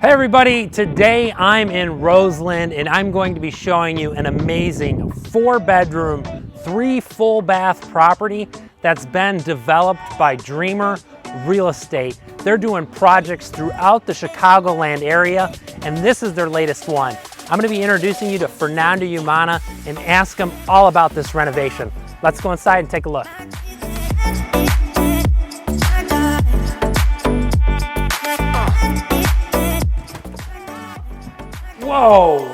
Hey everybody, today I'm in Roseland and I'm going to be showing you an amazing 4-bedroom, 3 full bath property that's been developed by Dreamer Real Estate. They're doing projects throughout the Chicagoland area and this is their latest one. I'm going to be introducing you to Fernando Umana and ask him all about this renovation. Let's go inside and take a look. Whoa,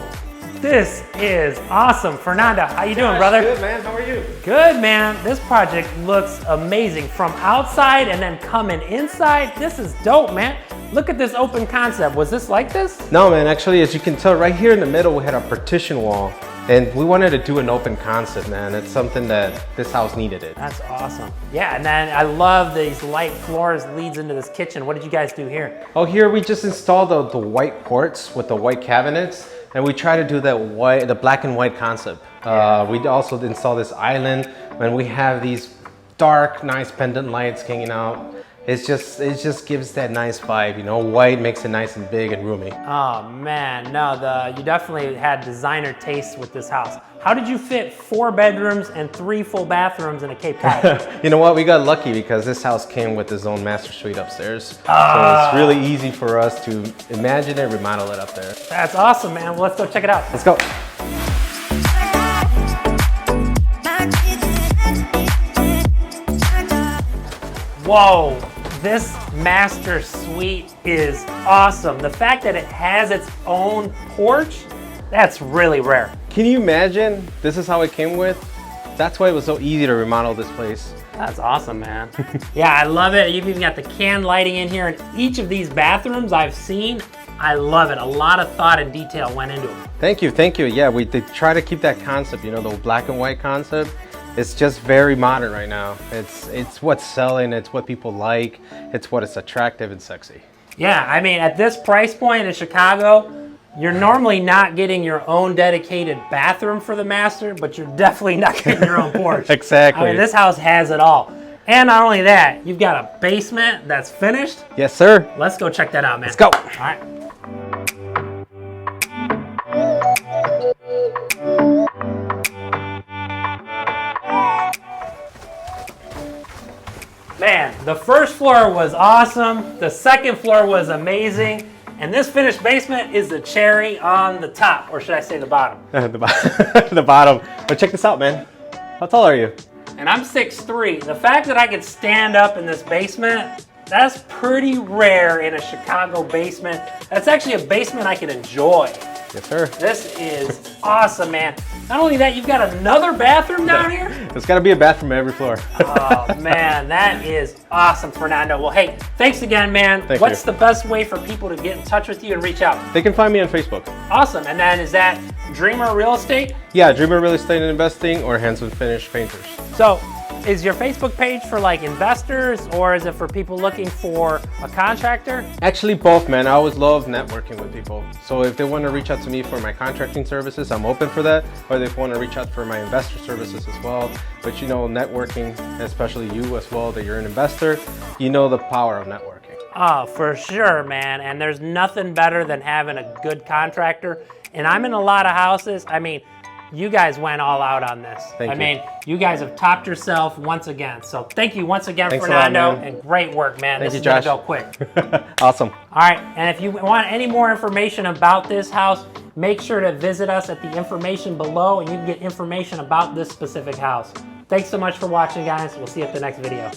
this is awesome. Fernando, how you doing, brother? Good, man. How are you? Good, man. This project looks amazing. From outside and then coming inside, this is dope, man. Look at this open concept. Was this like this? No, man. Actually, as you can tell, right here in the middle, we had a partition wall. And we wanted to do an open concept, man. It's something that this house needed it. That's awesome. Yeah, and then I love these light floors leads into this kitchen. What did you guys do here? Oh, here we just installed the white quartz with the white cabinets. And we try to do that the black and white concept. Yeah. We also install this island when we have these dark, nice pendant lights hanging out. It just gives that nice vibe, you know. White makes it nice and big and roomy. Oh man, no, you definitely had designer taste with this house. How did you fit 4 bedrooms and 3 full bathrooms in a Cape Cod? You know what, we got lucky because this house came with its own master suite upstairs. So it's really easy for us to imagine and remodel it up there. That's awesome, man. Well, let's go check it out. Let's go. Whoa. This master suite is awesome. The fact that it has its own porch, that's really rare. Can you imagine? This is how it came with. That's why it was so easy to remodel this place. That's awesome, man. Yeah, I love it. You've even got the can lighting in here. And each of these bathrooms I've seen, I love it. A lot of thought and detail went into it. Thank you, thank you. Yeah, we try to keep that concept, you know, the black and white concept. It's just very modern right now. It's what's selling, it's what people like, it's what is attractive and sexy. Yeah, I mean, at this price point in Chicago, you're normally not getting your own dedicated bathroom for the master, but you're definitely not getting your own porch. Exactly. I mean, this house has it all. And not only that, you've got a basement that's finished. Yes, sir. Let's go check that out, man. Let's go. All right. Man, the first floor was awesome. The second floor was amazing. And this finished basement is the cherry on the top, or should I say the bottom? The bottom. But check this out, man. How tall are you? And I'm 6'3". The fact that I could stand up in this basement, that's pretty rare in a Chicago basement. That's actually a basement I can enjoy. Yes, sir. This is awesome, man. Not only that, you've got another bathroom down here. There's got to be a bathroom at every floor. Oh, man, that is awesome, Fernando. Well, hey, thanks again, man. What's the best way for people to get in touch with you and reach out? They can find me on Facebook. Awesome. And then is that Dreamer Real Estate? Yeah, Dreamer Real Estate and Investing or Hands and Finish Painters. So, is your Facebook page for like investors or is it for people looking for a contractor? Actually both, man. I always love networking with people. So if they want to reach out to me for my contracting services, I'm open for that. Or they want to reach out for my investor services as well. But you know, networking, especially you as well, that you're an investor, you know the power of networking. Oh, for sure, man. And there's nothing better than having a good contractor. And I'm in a lot of houses. I mean, you guys went all out on this. Thank you. Mean, you guys have topped yourself once again. So thank you once again, Thanks Fernando, a lot, man. and great work, man. Thank This you, is Josh. gonna go quick. Awesome. All right, and if you want any more information about this house, make sure to visit us at the information below and you can get information about this specific house. Thanks so much for watching, guys. We'll see you at the next video.